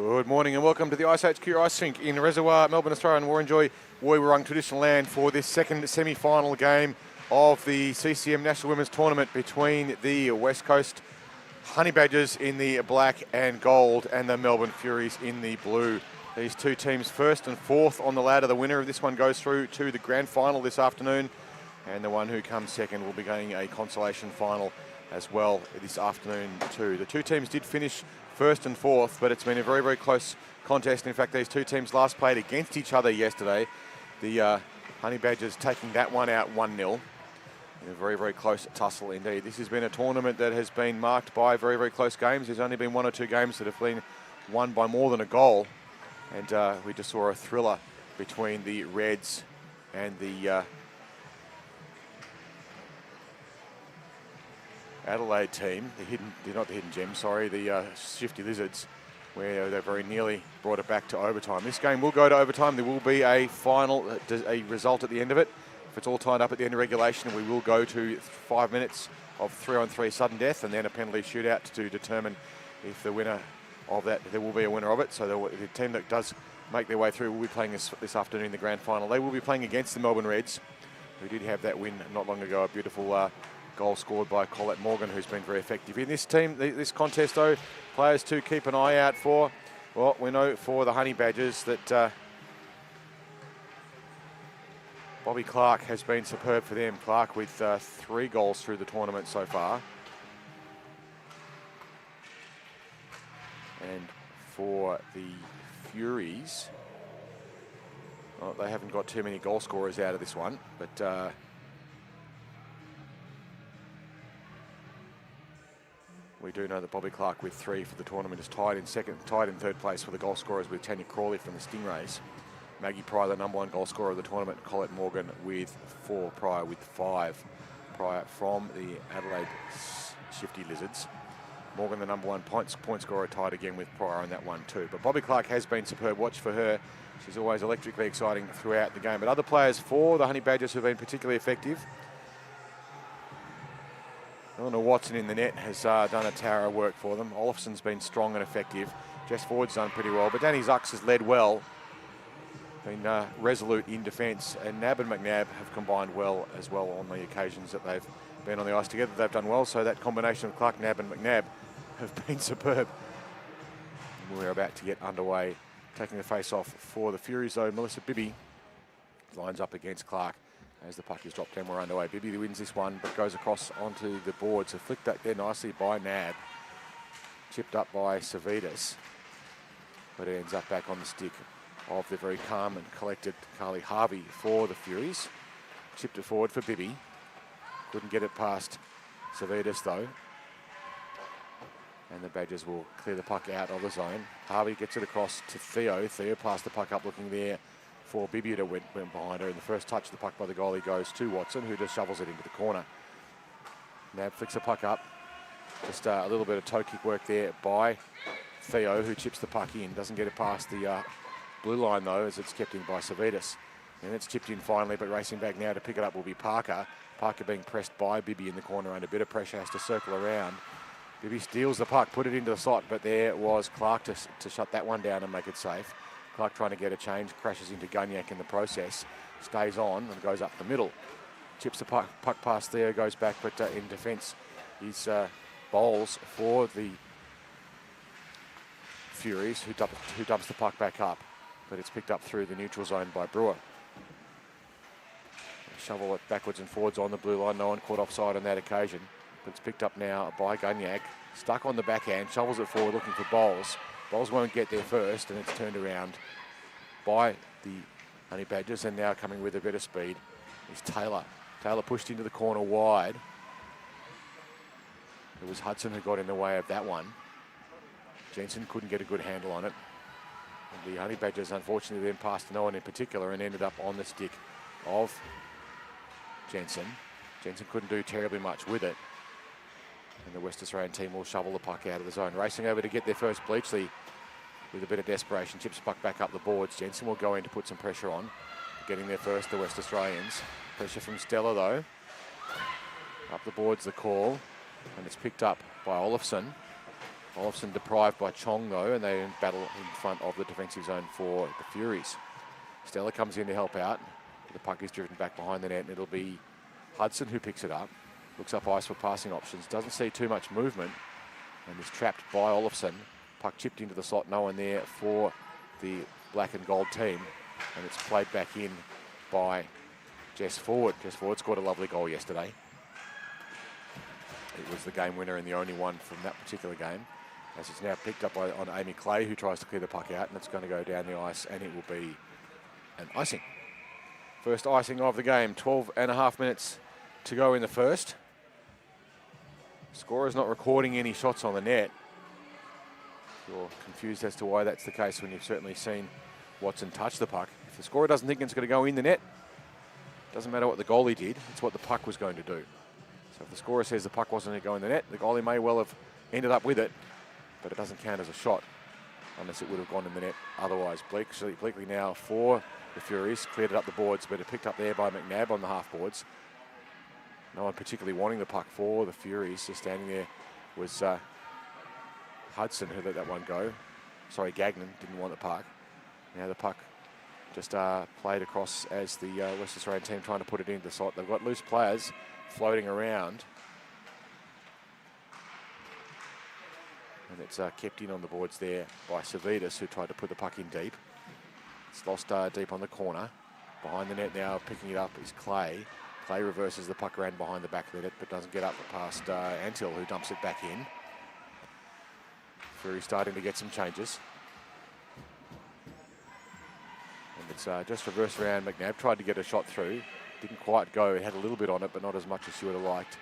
Good morning and welcome to the iceHQ Ice Rink in Reservoir, Melbourne, Australia, and we'll enjoy Woiwurrung traditional land for this second semi-final game of the CCM National Women's Tournament between the West Coast Honeybadgers in the black and gold and the Melbourne Furies in the blue. These two teams first and fourth on the ladder. The winner of this one goes through to the grand final this afternoon, and the one who comes second will be going a consolation final as well this afternoon too. The two teams did finish first and fourth, but it's been a very, very close contest. In fact, these two teams last played against each other yesterday. The Honeybadgers taking that one out 1-0. In a very, very close tussle indeed. This has been a tournament that has been marked by very, very close games. There's only been one or two games that have been won by more than a goal. And we just saw a thriller between the Reds and the Adelaide team, not the Hidden Gems, sorry, the Shifty Lizards, where they very nearly brought it back to overtime. This game will go to overtime. There will be a final, a result at the end of it. If it's all tied up at the end of regulation, we will go to 5 minutes of 3-on-3 sudden death and then a penalty shootout to determine if the winner of that, there will be a winner of it. So the team that does make their way through will be playing this afternoon in the grand final. They will be playing against the Melbourne Reds, who did have that win not long ago, a beautiful goal scored by Colette Morgan, who's been very effective in this team. This contest, though, players to keep an eye out for. Well, we know for the Honeybadgers that Bobby Clark has been superb for them. Clark with 3 goals through the tournament so far. And for the Furies, well, they haven't got too many goal scorers out of this one, but we do know that Bobby Clark with 3 for the tournament is tied in third place for the goal scorers with Tanya Crawley from the Stingrays. Maggie Pryor, the number 1 goal scorer of the tournament. Colette Morgan with 4, Pryor with 5. Pryor from the Adelaide Shifty Lizards. Morgan, the number 1 point scorer, tied again with Pryor on that one too. But Bobby Clark has been superb. Watch for her. She's always electrically exciting throughout the game. But other players for the Honeybadgers who have been particularly effective. Eleanor Watson in the net has done a tower of work for them. Olafson's been strong and effective. Jess Ford's done pretty well. But Danny Zucks has led well. Been resolute in defence, and Nab and McNab have combined well as well on the occasions that they've been on the ice together. They've done well, so that combination of Clark, Nab and McNab have been superb. And we're about to get underway. Taking the face off for the Furies though, Melissa Bibby lines up against Clark as the puck is dropped and we're underway. Bibby wins this one but goes across onto the board, so flicked back there nicely by Nab. Chipped up by Savitas, but it ends up back on the stick of the very calm and collected Carly Harvey for the Furies. Chipped it forward for Bibby. Couldn't get it past Savitas though. And the Badgers will clear the puck out of the zone. Harvey gets it across to Theo. Theo passed the puck up looking there for Bibby to went behind her. And the first touch of the puck by the goalie goes to Watson, who just shovels it into the corner. Nab flicks the puck up. Just a little bit of toe kick work there by Theo, who chips the puck in. Doesn't get it past the blue line though, as it's kept in by Savitas. And it's chipped in finally, but racing back now to pick it up will be Parker. Parker being pressed by Bibby in the corner under a bit of pressure, has to circle around. Bibby steals the puck, put it into the slot, but there was Clark to shut that one down and make it safe. Clark trying to get a change, crashes into Gunyak in the process, stays on and goes up the middle. Chips the puck past there, goes back, but in defence is Bowles for the Furies, who dumps the puck back up, but it's picked up through the neutral zone by Brewer. Shovel it backwards and forwards on the blue line. No one caught offside on that occasion, but it's picked up now by Gunyak. Stuck on the backhand, shovels it forward looking for Bowles. Bowles won't get there first, and it's turned around by the Honeybadgers, and now coming with a bit of speed is Taylor. Taylor pushed into the corner wide. It was Hudson who got in the way of that one. Jensen couldn't get a good handle on it. And the Honeybadgers unfortunately then passed to no one in particular and ended up on the stick of Jensen. Jensen couldn't do terribly much with it. And the West Australian team will shovel the puck out of the zone. Racing over to get their first Bleachley with a bit of desperation. Chips the puck back up the boards. Jensen will go in to put some pressure on. Getting there first, the West Australians. Pressure from Stella though. Up the boards the call. And it's picked up by Olafson. Olofsson deprived by Chong though, and they battle in front of the defensive zone for the Furies. Stella comes in to help out. The puck is driven back behind the net, and it'll be Hudson who picks it up. Looks up ice for passing options. Doesn't see too much movement, and is trapped by Olofsson. Puck chipped into the slot. No one there for the black and gold team, and it's played back in by Jess Ford. Jess Ford scored a lovely goal yesterday. It was the game winner and the only one from that particular game, as it's now picked up on Amy Clay, who tries to clear the puck out, and it's going to go down the ice, and it will be an icing. First icing of the game. 12.5 minutes to go in the first. Scorer's not recording any shots on the net. If you're confused as to why that's the case when you've certainly seen Watson touch the puck. If the scorer doesn't think it's going to go in the net, doesn't matter what the goalie did, it's what the puck was going to do. So if the scorer says the puck wasn't going to go in the net, the goalie may well have ended up with it, but it doesn't count as a shot unless it would have gone in the net otherwise. Bleakley now for the Furies, cleared it up the boards, but it picked up there by McNabb on the half boards. No one particularly wanting the puck for the Furies. Just standing there was Hudson who let that one go. Sorry, Gagnon didn't want the puck. Now the puck just played across as the West Australian team trying to put it into the slot. They've got loose players floating around. And it's kept in on the boards there by Savitas, who tried to put the puck in deep. It's lost deep on the corner. Behind the net now, picking it up is Clay. Clay reverses the puck around behind the back of the net, but doesn't get up past Antill, who dumps it back in. Fury starting to get some changes. And it's just reversed around. McNabb tried to get a shot through. Didn't quite go. It had a little bit on it, but not as much as she would have liked.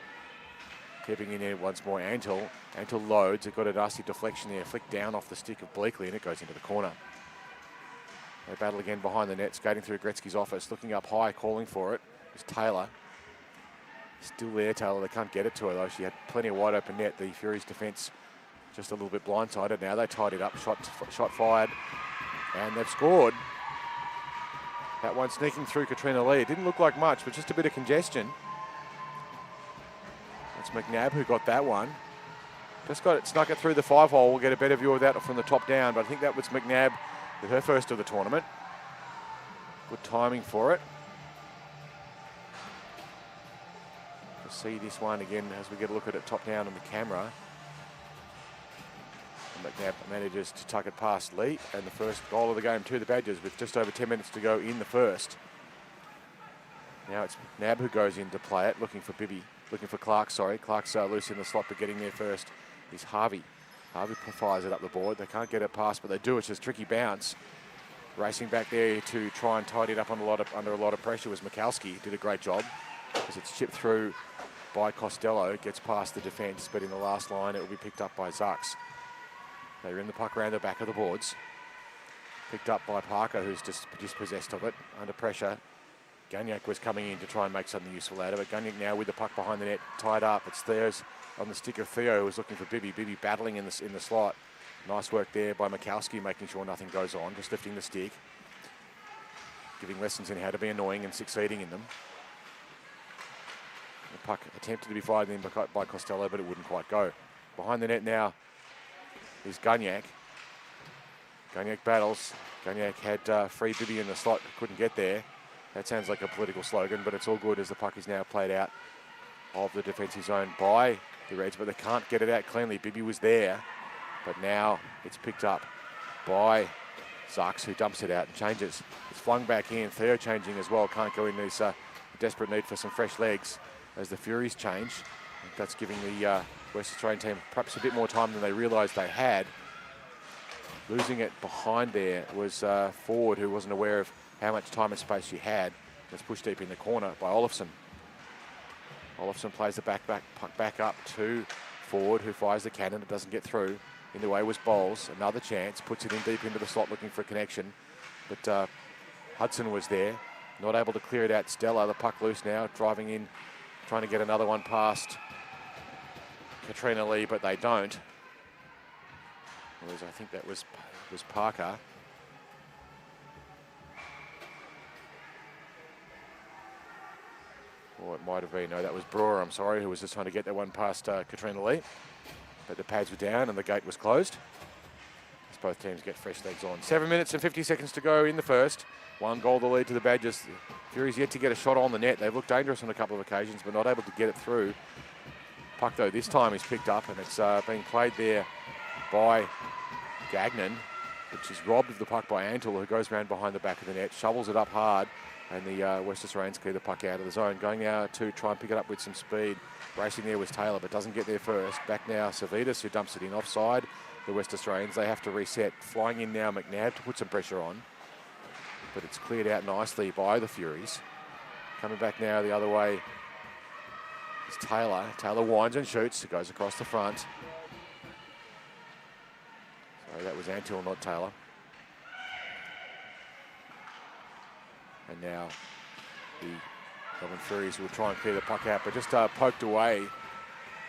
Keeping in there once more, Antill. Antill loads. It got a nasty deflection there. Flicked down off the stick of Bleakley, and it goes into the corner. They battle again behind the net, skating through Gretzky's office, looking up high, calling for it. It's Taylor. Still there, Taylor. They can't get it to her, though. She had plenty of wide open net. The Furies' defence just a little bit blindsided now. They tied it up. Shot fired. And they've scored. That one sneaking through Katrina Lee. It didn't look like much, but just a bit of congestion. That's McNabb who got that one. Just got it, snuck it through the 5-hole. We'll get a better view of that from the top down, but I think that was McNabb with her first of the tournament. Good timing for it. We'll see this one again as we get a look at it top down on the camera. And McNabb manages to tuck it past Lee, and the first goal of the game to the Badgers with just over 10 minutes to go in the first. Now it's McNabb who goes in to play it, looking for Clark, sorry. Clark's loose in the slot, but getting there first is Harvey. Harvey fires it up the board. They can't get it past, but they do. It's just a tricky bounce. Racing back there to try and tidy it up under a lot of pressure was Mikowski. Did a great job as it's chipped through by Costello. It gets past the defence, but in the last line it will be picked up by Zucks. They're in the puck around the back of the boards. Picked up by Parker, who's just dispossessed of it. Under pressure, Gagnac was coming in to try and make something useful out of it. Gagnac now with the puck behind the net, tied up. It's theirs on the stick of Theo, who was looking for Bibby. Bibby battling in the slot. Nice work there by Mikowski, making sure nothing goes on, just lifting the stick. Giving lessons in how to be annoying and succeeding in them. The puck attempted to be fired in by Costello, but it wouldn't quite go. Behind the net now is Gagnac. Gagnac battles. Gagnac had free Bibby in the slot, couldn't get there. That sounds like a political slogan, but it's all good as the puck is now played out of the defensive zone by the Reds, but they can't get it out cleanly. Bibby was there, but now it's picked up by Zucks, who dumps it out and changes. It's flung back in. Theo changing as well. Can't go in. There's a desperate need for some fresh legs as the Furies change. That's giving the West Australian team perhaps a bit more time than they realised they had. Losing it behind there was Ford, who wasn't aware of how much time and space she had. It's pushed deep in the corner by Olofsson. Olofsson plays the puck back up to Ford, who fires the cannon. It doesn't get through. In the way was Bowles. Another chance. Puts it in deep into the slot looking for a connection. But Hudson was there. Not able to clear it out. Stella, the puck loose now. Driving in. Trying to get another one past Katrina Lee, but they don't. I think that was Parker. Or it might have been, no, that was Brewer, I'm sorry, who was just trying to get that one past Katrina Lee. but the pads were down and the gate was closed. As both teams get fresh legs on. 7 minutes and 50 seconds to go in the first. 1 goal to lead to the Badgers. Furies yet to get a shot on the net. They've looked dangerous on a couple of occasions, but not able to get it through. Puck, though, this time is picked up, and it's being played there by Gagnon, which is robbed of the puck by Antle, who goes around behind the back of the net, shovels it up hard, and the West Australians clear the puck out of the zone. Going now to try and pick it up with some speed. Racing there was Taylor, but doesn't get there first. Back now, Savitas, who dumps it in offside. The West Australians, they have to reset. Flying in now, McNabb to put some pressure on. But it's cleared out nicely by the Furies. Coming back now the other way is Taylor. Taylor winds and shoots. It goes across the front. Sorry, that was Antil, not Taylor. And now the Melbourne Furies will try and clear the puck out, but just poked away.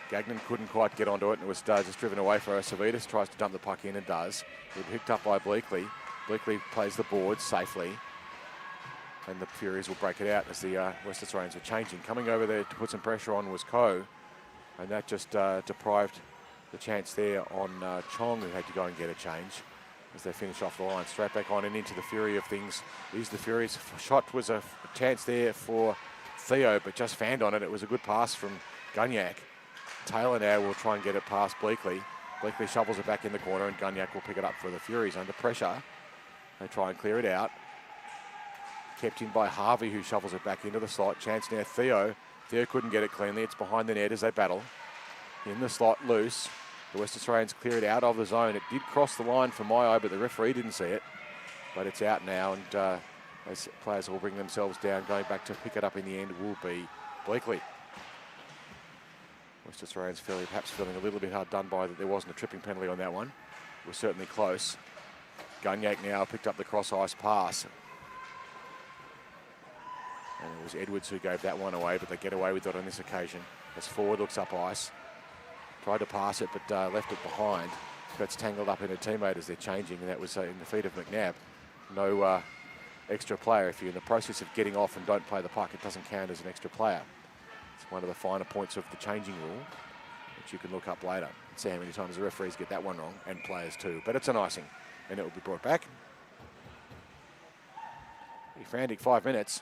Gagnon couldn't quite get onto it, and it was just driven away for Savitas. Tries to dump the puck in and does. It picked up by Bleakley. Bleakley plays the board safely. And the Furies will break it out as the West Australians are changing. Coming over there to put some pressure on was Coe, and that just deprived the chance there on Chong, who had to go and get a change as they finish off the line. Straight back on and into the fury of things is the Furies. Shot was a chance there for Theo, but just fanned on it. It was a good pass from Gunyak. Taylor now will try and get it past Bleakley. Bleakley shovels it back in the corner, and Gunyak will pick it up for the Furies under pressure. They try and clear it out. Kept in by Harvey, who shovels it back into the slot. Chance now Theo. Theo couldn't get it cleanly. It's behind the net as they battle. In the slot, loose. The West Australians clear it out of the zone. It did cross the line for my eye, but the referee didn't see it. But it's out now, and as players will bring themselves down, going back to pick it up in the end will be Bleakley. West Australians perhaps feeling a little bit hard done by that there wasn't a tripping penalty on that one. It was certainly close. Gunyak now picked up the cross-ice pass. And it was Edwards who gave that one away, but they get away with it on this occasion. As forward looks up ice. Tried to pass it, but left it behind. Gets tangled up in a teammate as they're changing, and that was in the feet of McNabb. No extra player. If you're in the process of getting off and don't play the puck, it doesn't count as an extra player. It's one of the finer points of the changing rule, which you can look up later and see how many times the referees get that one wrong, and players too. But it's an icing, and it will be brought back. A frantic 5 minutes.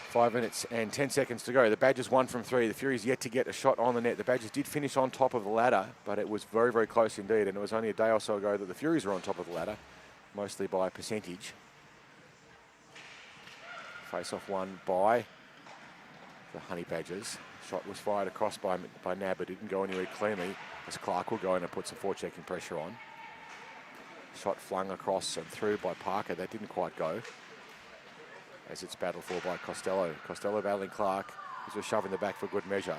5 minutes and 10 seconds to go. The Badgers 1 from 3. The Furies yet to get a shot on the net. The Badgers did finish on top of the ladder, but it was very, very close indeed. And it was only a day or so ago that the Furies were on top of the ladder, mostly by percentage. Face-off won by the Honeybadgers. Shot was fired across by Nab, but didn't go anywhere cleanly, as Clark will go in and put some forechecking pressure on. Shot flung across and through by Parker. That didn't quite go, as it's battled for by Costello. Costello battling Clark. He's just shoving the back for good measure.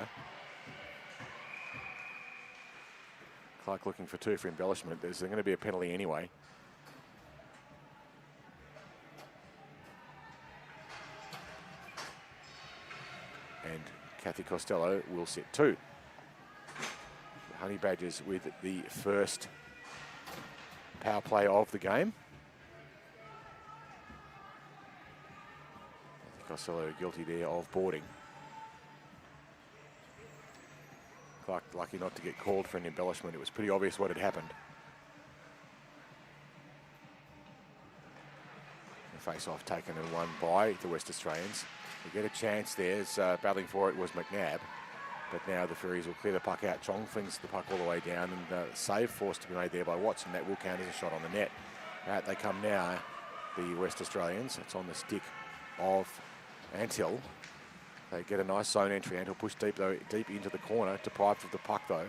Clark looking for 2 for embellishment. There's going to be a penalty anyway. And Kathy Costello will sit 2. The Honeybadgers with the first power play of the game. Costello guilty there of boarding. Clark lucky not to get called for an embellishment. It was pretty obvious what had happened. The face-off taken and won by the West Australians. They get a chance there. As battling for it was McNabb. But now the Furies will clear the puck out. Chong flings the puck all the way down, and save forced to be made there by Watson. That will count as a shot on the net. Out they come now, the West Australians. It's on the stick of Antil. They get a nice zone entry. Antil pushed deep into the corner, deprived of the puck though.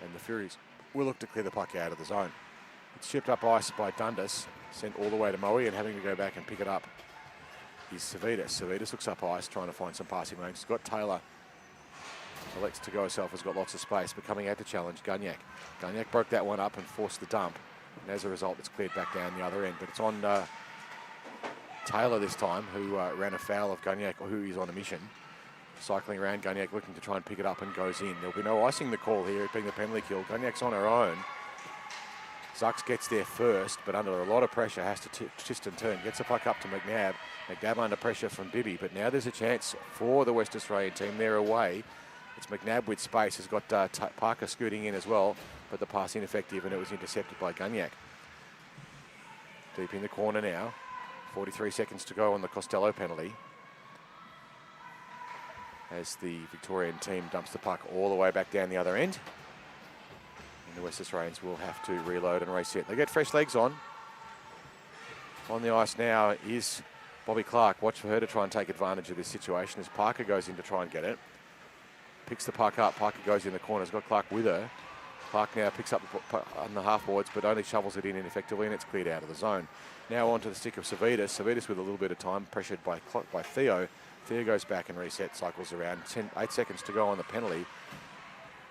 And the Furies will look to clear the puck out of the zone. It's shipped up ice by Dundas, sent all the way to Moe, and having to go back and pick it up is Savitas. Savitas looks up ice, trying to find some passing lanes. He's got Taylor. Elects to go herself, has got lots of space, but coming out to challenge Gunyak. Gunyak broke that one up and forced the dump. And as a result, it's cleared back down the other end. But it's on Taylor this time, who ran afoul of Gunyak, or who is on a mission. Cycling around, Gunyak looking to try and pick it up, and goes in. There'll be no icing the call here, it being the penalty kill. Gunyak's on her own. Zucks gets there first, but under a lot of pressure, has to twist and turn. Gets the puck up to McNabb. McNabb under pressure from Bibby, but now there's a chance for the West Australian team. They're away. It's McNabb with space, has got Parker scooting in as well, but the pass ineffective and it was intercepted by Gunyak. Deep in the corner now, 43 seconds to go on the Costello penalty. As the Victorian team dumps the puck all the way back down the other end. And the West Australians will have to reload and reset. They get fresh legs on. On the ice now is Bobby Clark. Watch for her to try and take advantage of this situation as Parker goes in to try and get it. Picks the puck up. Parker goes in the corner. Has got Clark with her. Clark now picks up the puck on the half boards, but only shovels it in ineffectively, and it's cleared out of the zone. Now onto the stick of Savitas. Savitas with a little bit of time, pressured by Theo. Theo goes back and resets, cycles around. 8 seconds to go on the penalty.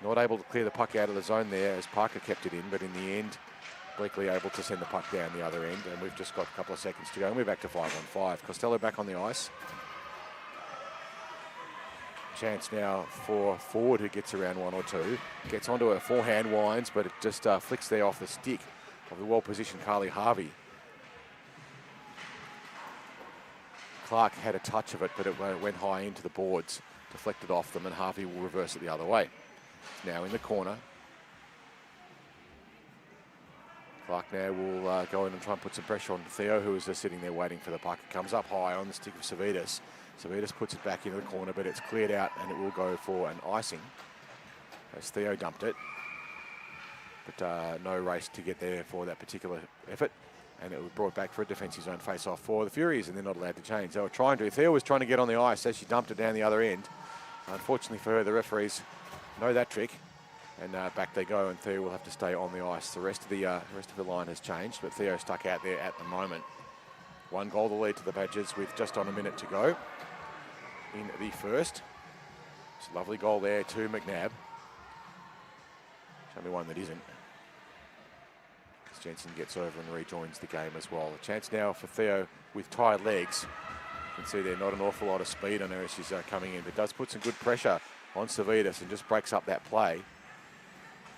Not able to clear the puck out of the zone there as Parker kept it in, but in the end, Bleakley able to send the puck down the other end, and we've just got a couple of seconds to go, and we're back to 5-on-5. Costello back on the ice. Chance now for Ford, who gets around one or two. Gets onto her forehand, winds, but it just flicks there off the stick of the well-positioned Carly Harvey. Clark had a touch of it, but it went high into the boards, deflected off them, and Harvey will reverse it the other way. Now in the corner. Clark now will go in and try and put some pressure on Theo, who is just sitting there waiting for the puck. It comes up high on the stick of Savitas. Savitas puts it back into the corner, but it's cleared out and it will go for an icing as Theo dumped it. But no race to get there for that particular effort. And it was brought back for a defensive zone face-off for the Furies, and they're not allowed to change. They were trying to. Theo was trying to get on the ice as she dumped it down the other end. Unfortunately for her, the referees know that trick. And back they go, and Theo will have to stay on the ice. The rest of the line has changed, but Theo stuck out there at the moment. 1 goal to lead to the Badgers with just on a minute to go in the first. It's a lovely goal there to McNabb. Show me one that isn't. As Jensen gets over and rejoins the game as well. A chance now for Theo with tired legs. You can see there not an awful lot of speed on her as she's coming in, but does put some good pressure on Savitas and just breaks up that play.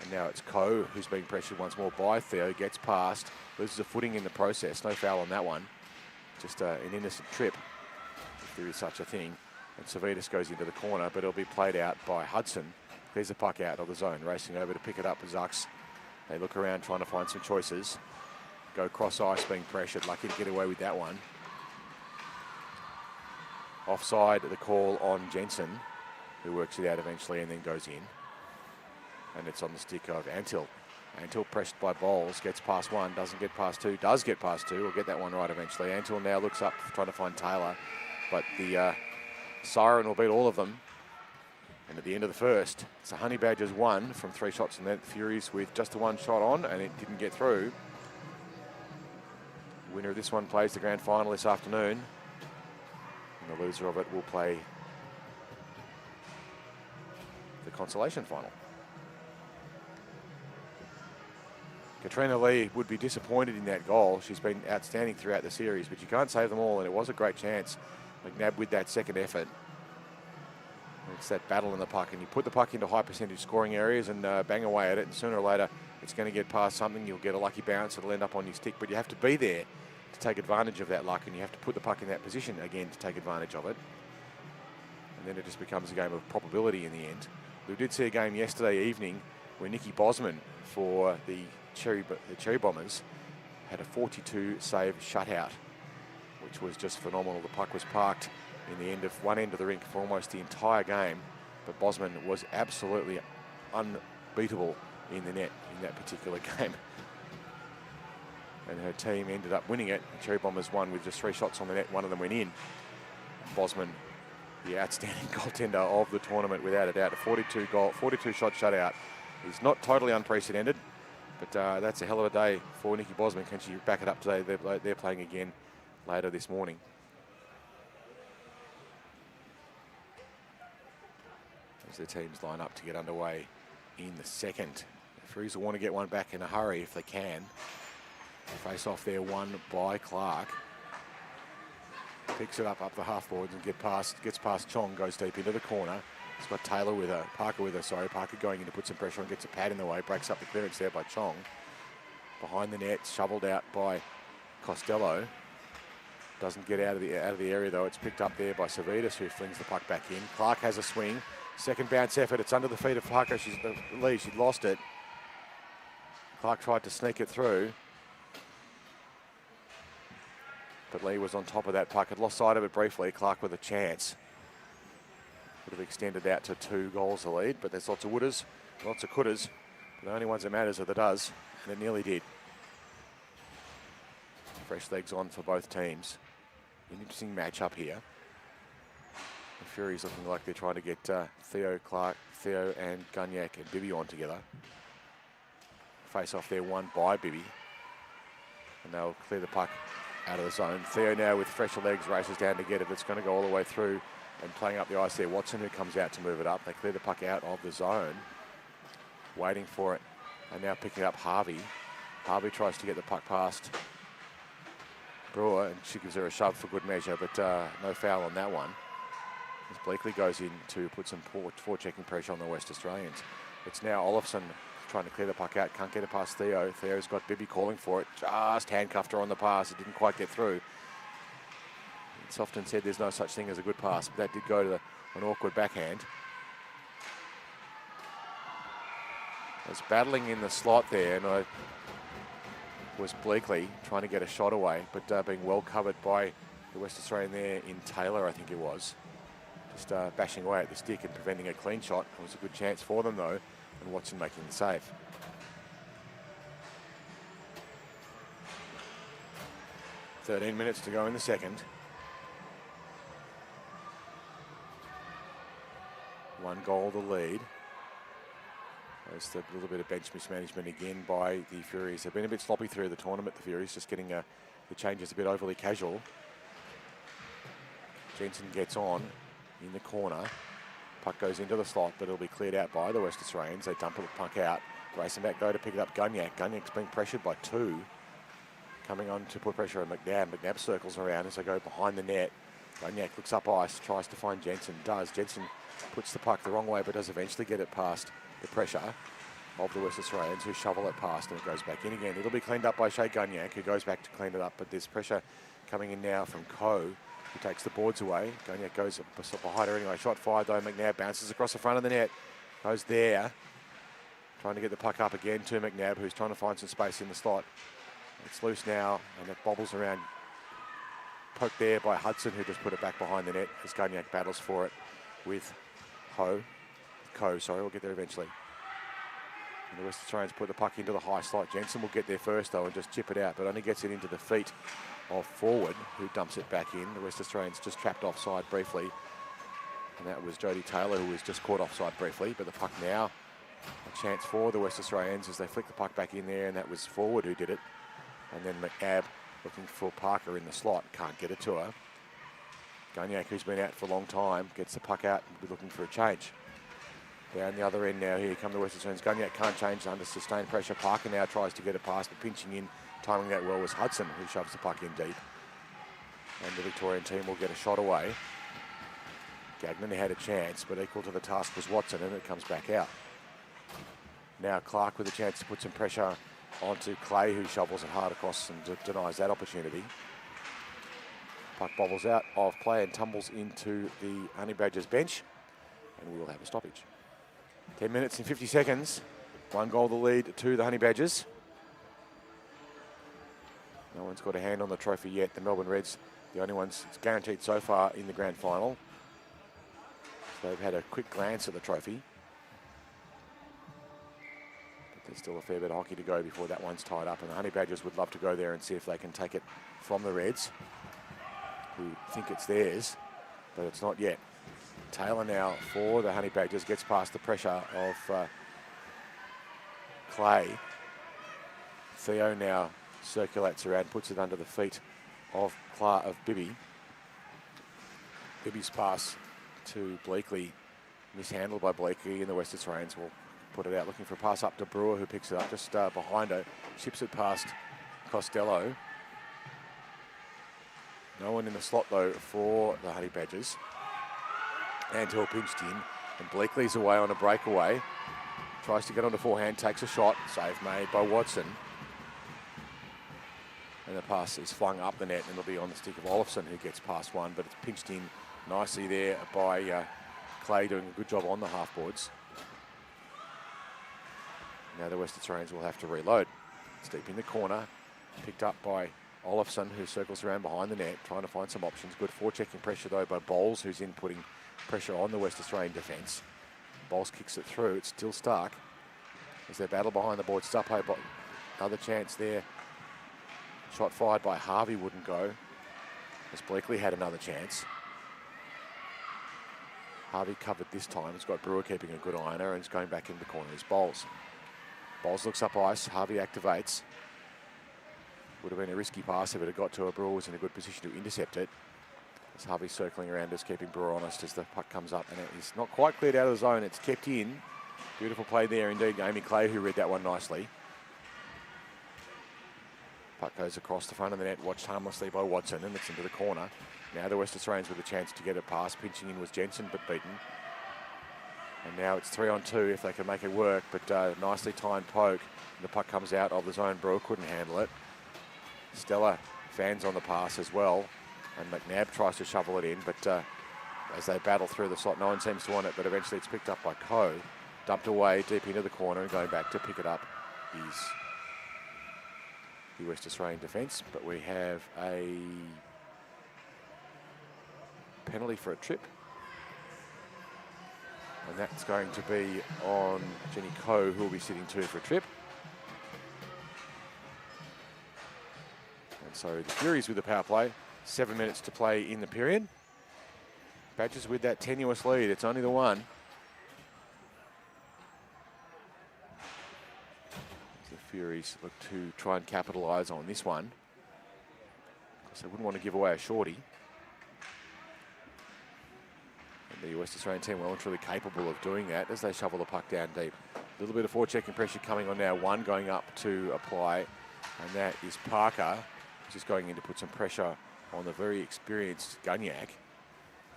And now it's Coe who's being pressured once more by Theo, gets past, loses a footing in the process. No foul on that one. Just an innocent trip, if there is such a thing. And Savitas goes into the corner, but it'll be played out by Hudson. Clears the puck out of the zone, racing over to pick it up with Zucks. They look around trying to find some choices. Go cross ice, being pressured. Lucky to get away with that one. Offside, the call on Jensen, who works it out eventually and then goes in. And it's on the stick of Antill. Antill pressured by Bowles, gets past one, doesn't get past two, does get past two, will get that one right eventually. Antill now looks up trying to find Taylor, but the siren will beat all of them. And at the end of the first, it's the Honeybadgers 1 from 3 shots, and then the Furies with just the 1 shot on, and it didn't get through. The winner of this one plays the grand final this afternoon, and the loser of it will play the consolation final. Katrina Lee would be disappointed in that goal. She's been outstanding throughout the series, but you can't save them all, and it was a great chance. McNabb with that second effort. It's that battle in the puck, and you put the puck into high percentage scoring areas and bang away at it, and sooner or later it's going to get past something. You'll get a lucky bounce, it'll end up on your stick, but you have to be there to take advantage of that luck, and you have to put the puck in that position again to take advantage of it. And then it just becomes a game of probability in the end. We did see a game yesterday evening where Nikki Bosman for the Cherry Bombers had a 42 save shutout, which was just phenomenal. The puck was parked in the end of one end of the rink for almost the entire game, but Bosman was absolutely unbeatable in the net in that particular game. And her team ended up winning it. The Cherry Bombers won with just 3 shots on the net, one of them went in. Bosman, the outstanding goaltender of the tournament without a doubt, a 42 shot shutout is not totally unprecedented, but that's a hell of a day for Nikki Bosman. Can she back it up today? They're playing again later this morning. As the teams line up to get underway in the second. The Furies will want to get one back in a hurry if they can. Face off there, won by Clark. Picks it up the half boards and gets past Chong, goes deep into the corner. It's got Taylor with her, Parker with her, sorry. Parker going in to put some pressure on, gets a pad in the way, breaks up the clearance there by Chong. Behind the net, shoveled out by Costello. Doesn't get out of the area though. It's picked up there by Savitas, who flings the puck back in. Clark has a swing. Second bounce effort. It's under the feet of Parker. She's the lead. She'd lost it. Clark tried to sneak it through. But Lee was on top of that puck. Had lost sight of it briefly. Clark with a chance. Would have extended out to 2 goals the lead, but there's lots of wouldas, lots of coulders. But the only ones that matters are the does, and it nearly did. Fresh legs on for both teams. An interesting matchup here. The Furies looking like they're trying to get Theo and Gunyak and Bibby on together. Face off there won by Bibby. And they'll clear the puck out of the zone. Theo now with fresher legs races down to get it. It's going to go all the way through and playing up the ice there. Watson who comes out to move it up. They clear the puck out of the zone. Waiting for it. And now picking up Harvey. Harvey tries to get the puck past Brewer, and she gives her a shove for good measure, but no foul on that one. As Bleakley goes in to put some forechecking pressure on the West Australians. It's now Olofsson trying to clear the puck out. Can't get it past Theo. Theo's got Bibby calling for it. Just handcuffed her on the pass. It didn't quite get through. It's often said there's no such thing as a good pass, but that did go to an awkward backhand. Was battling in the slot there, and I was Bleakley trying to get a shot away, but being well covered by the West Australian there in Taylor, I think it was. Just bashing away at the stick and preventing a clean shot. It was a good chance for them though, and Watson making the save. "13 minutes to go in the second. 1 goal the lead. There's a little bit of bench mismanagement again by the Furies. They've been a bit sloppy through the tournament, the Furies, just getting the changes a bit overly casual. Jensen gets on in the corner. Puck goes into the slot, but it'll be cleared out by the West Australians. They dump the puck out. Racing back though to pick it up Gunyak. Gunyak's being pressured by 2. Coming on to put pressure on McNabb. McNabb circles around as they go behind the net. Gunyak looks up ice, tries to find Jensen. Does. Jensen puts the puck the wrong way, but does eventually get it past the pressure of the West Australians, who shovel it past, and it goes back in again. It'll be cleaned up by Shea Gunyak, who goes back to clean it up, but there's pressure coming in now from Coe, who takes the boards away. Gunyak goes behind her anyway. Shot fired though. McNabb bounces across the front of the net. Goes there. Trying to get the puck up again to McNabb, who's trying to find some space in the slot. It's loose now, and it bobbles around. Poked there by Hudson, who just put it back behind the net as Gunyak battles for it with Coe, we'll get there eventually. And the West Australians put the puck into the high slot. Jensen will get there first though and just chip it out, but only gets it into the feet of forward, who dumps it back in. The West Australians just trapped offside briefly, and that was Jodie Taylor, who was just caught offside briefly, but the puck now a chance for the West Australians as they flick the puck back in there, and that was forward who did it. And then McNabb looking for Parker in the slot, can't get it to her. Gunyak, who's been out for a long time, gets the puck out and will be looking for a change. Down the other end now, here come the West Australians. Gunyak can't change under sustained pressure. Parker now tries to get it past, but pinching in, timing that well was Hudson, who shoves the puck in deep. And the Victorian team will get a shot away. Gagnon had a chance, but equal to the task was Watson, and it comes back out. Now Clark with a chance to put some pressure onto Clay, who shovels it hard across and denies that opportunity. Puck bobbles out of play and tumbles into the Honeybadgers bench, and we will have a stoppage. 10 minutes and 50 seconds. 1 goal the lead to the Honeybadgers. No one's got a hand on the trophy yet. The Melbourne Reds, the only ones guaranteed so far in the grand final. So they've had a quick glance at the trophy. But there's still a fair bit of hockey to go before that one's tied up, and the Honeybadgers would love to go there and see if they can take it from the Reds, who think it's theirs, but it's not yet. Taylor now for the Honeybadgers gets past the pressure of Clay. Theo now circulates around, puts it under the feet of Bibby. Bibby's pass to Bleakley, mishandled by Bleakley, and the West Australians will put it out, looking for a pass up to Brewer, who picks it up just behind her, chips it past Costello. No one in the slot though for the Honeybadgers. Anthill pinched in, and Bleakley's away on a breakaway. Tries to get on the forehand, takes a shot. Save made by Watson. And the pass is flung up the net, and it'll be on the stick of Olofsson, who gets past one, but it's pinched in nicely there by Clay doing a good job on the half-boards. Now the Western Australians will have to reload. It's deep in the corner, picked up by Olafson, who circles around behind the net, trying to find some options. Good forechecking pressure, though, by Bowles, who's in putting pressure on the West Australian defence. Bowles kicks it through. It's still Stark. As they battle behind the board, Stuppo, but another chance there. Shot fired by Harvey wouldn't go, as Bleakley had another chance. Harvey covered this time. He's got Brewer keeping a good eye on her, and he's going back in the corner. Is Bowles. Bowles looks up ice. Harvey activates. Would have been a risky pass if it had got to her. Brewer was in a good position to intercept it. As Harvey's circling around, just keeping Brewer honest as the puck comes up, and it is not quite cleared out of the zone. It's kept in. Beautiful play there indeed. Amy Clay, who read that one nicely. Puck goes across the front of the net, watched harmlessly by Watson, and it's into the corner. Now the West Australians with a chance to get a pass. Pinching in was Jensen, but beaten. And now it's 3-on-2 if they can make it work, but nicely timed poke. The puck comes out of the zone. Brewer couldn't handle it. Stella fans on the pass as well, and McNabb tries to shovel it in, but as they battle through the slot, no one seems to want it, but eventually it's picked up by Coe. Dumped away deep into the corner, and going back to pick it up is the West Australian defence, but we have a penalty for a trip. And that's going to be on Jenny Coe, who will be sitting 2 for a trip. And so the Furies with the power play. 7 minutes to play in the period. Badgers with that tenuous lead. It's only the one. The Furies look to try and capitalise on this one, because they wouldn't want to give away a shorty. And the West Australian team well and truly capable of doing that as they shovel the puck down deep. A little bit of forechecking pressure coming on now. One going up to apply, and that is Parker, just going in to put some pressure on the very experienced Gunyak.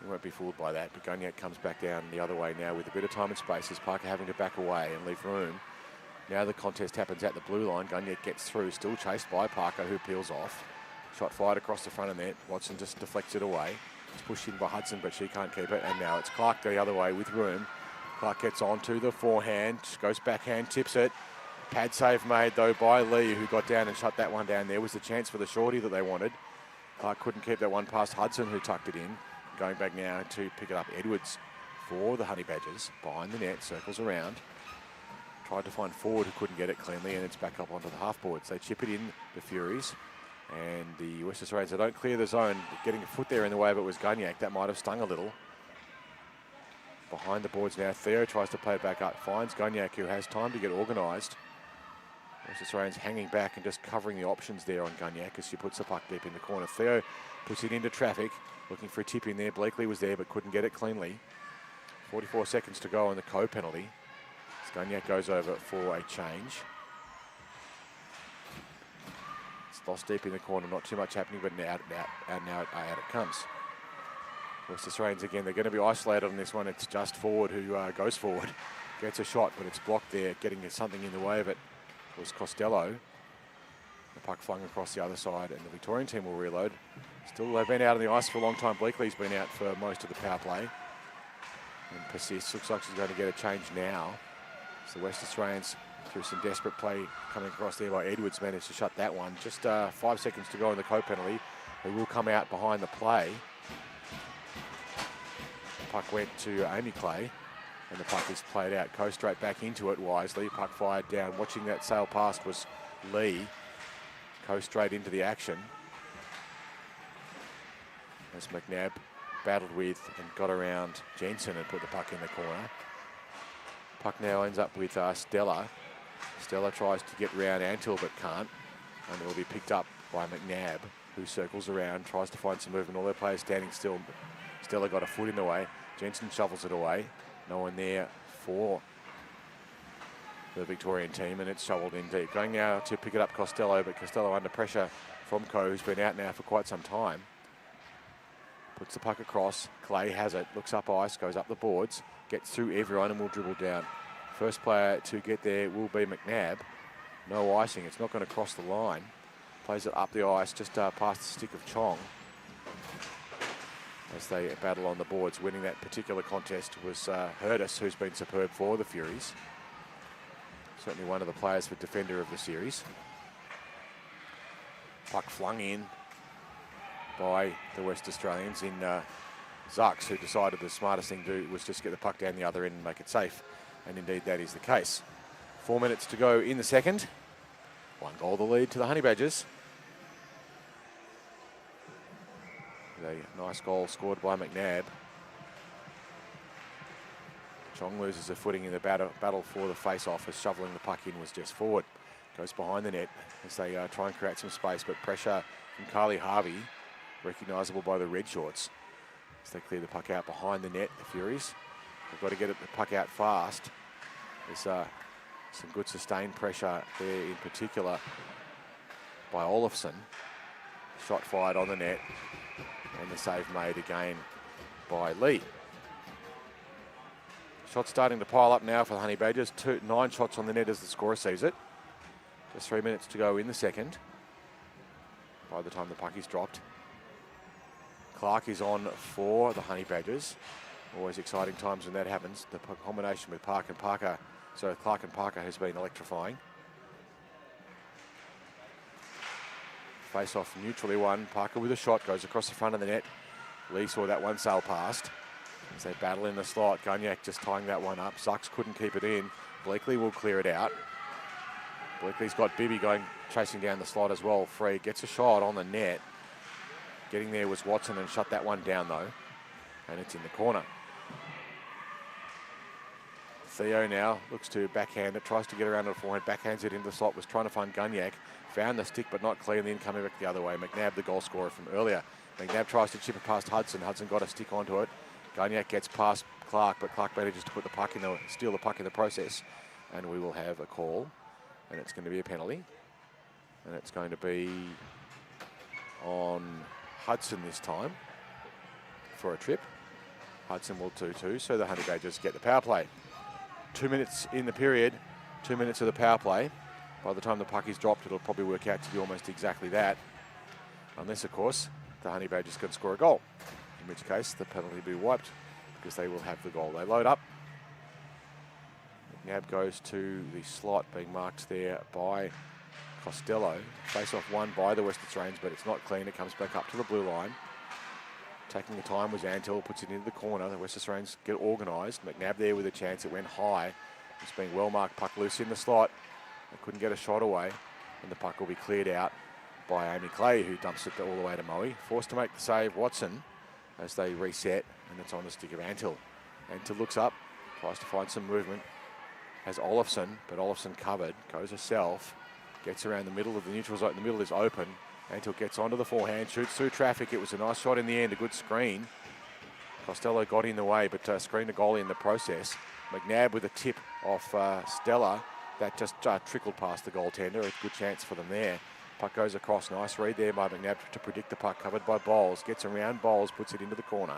You won't be fooled by that, but Gunyak comes back down the other way now with a bit of time and space, as Parker having to back away and leave room. Now the contest happens at the blue line. Gunyak gets through, still chased by Parker, who peels off. Shot fired across the front of net. Watson just deflects it away. It's pushed in by Hudson, but she can't keep it. And now it's Clark the other way with room. Clark gets onto the forehand, goes backhand, tips it. Pad save made, though, by Lee, who got down and shut that one down. There was the chance for the shorty that they wanted. Clark couldn't keep that one past Hudson, who tucked it in. Going back now to pick it up, Edwards for the Honeybadgers. Behind the net, circles around. Tried to find forward, who couldn't get it cleanly, and it's back up onto the half-boards. They chip it in, the Furies. And the West Australians, they don't clear the zone. Getting a foot there in the way of it was Gunyak. That might have stung a little. Behind the boards now, Theo tries to play it back up. Finds Gunyak, who has time to get organised. West Australians hanging back and just covering the options there on Gunyak as she puts the puck deep in the corner. Theo puts it into traffic, looking for a tip in there. Bleakley was there but couldn't get it cleanly. 44 seconds to go on the Coe penalty. Gunyak goes over for a change. It's lost deep in the corner, not too much happening, but now out it comes. West Australians again, they're going to be isolated on this one. It's just forward who goes forward. Gets a shot, but it's blocked there. Getting something in the way of it was Costello. The puck flung across the other side, and the Victorian team will reload. Still, they've been out on the ice for a long time. Bleakley's been out for most of the power play. And persists. Looks like she's going to get a change now. So the West Australians, through some desperate play coming across there by Edwards, managed to shut that one. Just 5 seconds to go in the Coe penalty. They will come out behind the play. The puck went to Amy Clay, and the puck is played out. Coe straight back into it wisely. Puck fired down. Watching that sail past was Lee. Coe straight into the action. As McNabb battled with and got around Jensen and put the puck in the corner. Puck now ends up with Stella. Stella tries to get round Antil but can't, and it will be picked up by McNabb, who circles around, tries to find some movement. All their players standing still. Stella got a foot in the way. Jensen shovels it away. No one there for the Victorian team, and it's shoveled in deep. Going now to pick it up Costello, but Costello under pressure from Coe, who's been out now for quite some time. Puts the puck across. Clay has it. Looks up ice. Goes up the boards. Gets through everyone and will dribble down. First player to get there will be McNabb. No icing. It's not going to cross the line. Plays it up the ice just past the stick of Chong. as they battle on the boards. Winning that particular contest was Hurtis, who's been superb for the Furies. Certainly one of the players for defender of the series. Puck flung in by the West Australians in Zucks, who decided the smartest thing to do was just get the puck down the other end and make it safe. And indeed that is the case. 4 minutes to go in the second. 1 goal the lead to the Honeybadgers. A nice goal scored by McNabb. Chong loses a footing in the battle for the face-off as shoveling the puck in was just forward. Goes behind the net as they try and create some space, but pressure from Carly Harvey, recognisable by the red shorts. As they clear the puck out behind the net, the Furies. They've got to get the puck out fast. There's some good sustained pressure there in particular by Olofsson. Shot fired on the net and the save made again by Lee. Shots starting to pile up now for the Honeybadgers. 9 shots on the net as the scorer sees it. Just 3 minutes to go in the second by the time the puck is dropped. Clark is on for the Honeybadgers. Always exciting times when that happens. The combination with Clark and Parker has been electrifying. Face off neutrally won. Parker with a shot goes across the front of the net. Lee saw that one sail past. As they battle in the slot, Gunyak just tying that one up. Zucks couldn't keep it in. Bleakley will clear it out. Bleakley's got Bibby chasing down the slot as well. Free gets a shot on the net. Getting there was Watson and shut that one down though. And it's in the corner. Theo now looks to backhand it, tries to get around to the forehand, backhands it into the slot, was trying to find Gunyak. Found the stick but not clean, then coming back the other way. McNabb, the goal scorer from earlier. McNabb tries to chip it past Hudson. Hudson got a stick onto it. Gunyak gets past Clark, but Clark manages to put the puck in steal the puck in the process. And we will have a call. And it's going to be a penalty. And it's going to be on Hudson this time for a trip. Hudson will 2-2, so the Honeybadgers get the power play. 2 minutes in the period, 2 minutes of the power play. By the time the puck is dropped, it'll probably work out to be almost exactly that. Unless, of course, the Honeybadgers can score a goal. In which case, the penalty will be wiped because they will have the goal. They load up. McNabb goes to the slot being marked there by Costello. Face-off won by the West Australians, but it's not clean. It comes back up to the blue line. Taking the time was Antil, puts it into the corner. The West Australians get organised. McNabb there with a chance. It went high. It's being well marked. Puck loose in the slot. They couldn't get a shot away. And the puck will be cleared out by Amy Clay, who dumps it all the way to Moe. Forced to make the save, Watson, as they reset. And it's on the stick of Antil. Antil looks up, tries to find some movement. Has Olofsson, but Olofsson covered. Goes herself. Gets around the middle of the neutral zone. The middle is open. Antil gets onto the forehand, shoots through traffic. It was a nice shot in the end, a good screen. Costello got in the way, but screened a goal in the process. McNabb with a tip off Stella. That just trickled past the goaltender. A good chance for them there. Puck goes across. Nice read there by McNabb to predict the puck. Covered by Bowles. Gets around Bowles, puts it into the corner.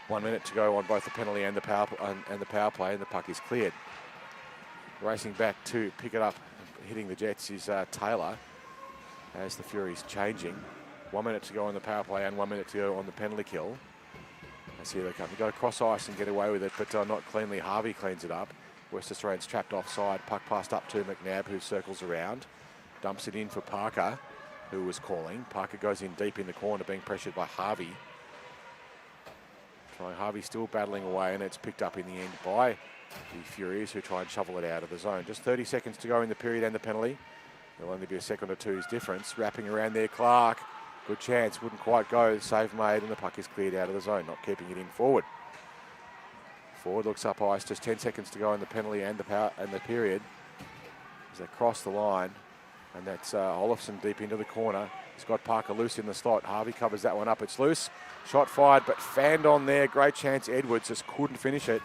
1 minute to go on both the penalty and the power play, and the puck is cleared. Racing back to pick it up, hitting the Jets is Taylor. As the Furies changing. 1 minute to go on the power play and 1 minute to go on the penalty kill. As here they come. They go across ice and get away with it, but not cleanly. Harvey cleans it up. West Australians trapped offside. Puck passed up to McNabb, who circles around. Dumps it in for Parker, who was calling. Parker goes in deep in the corner, being pressured by Harvey. Harvey still battling away, and it's picked up in the end by the Furies, who try and shovel it out of the zone. Just 30 seconds to go in the period and the penalty. There'll only be a second or two's difference. Wrapping around there, Clark. Good chance, wouldn't quite go. Save made, and the puck is cleared out of the zone, not keeping it in forward. Forward looks up ice. Just 10 seconds to go in the penalty and the period. As they cross the line, and that's Olofsson deep into the corner. He's got Parker loose in the slot. Harvey covers that one up. It's loose. Shot fired, but fanned on there. Great chance. Edwards just couldn't finish it.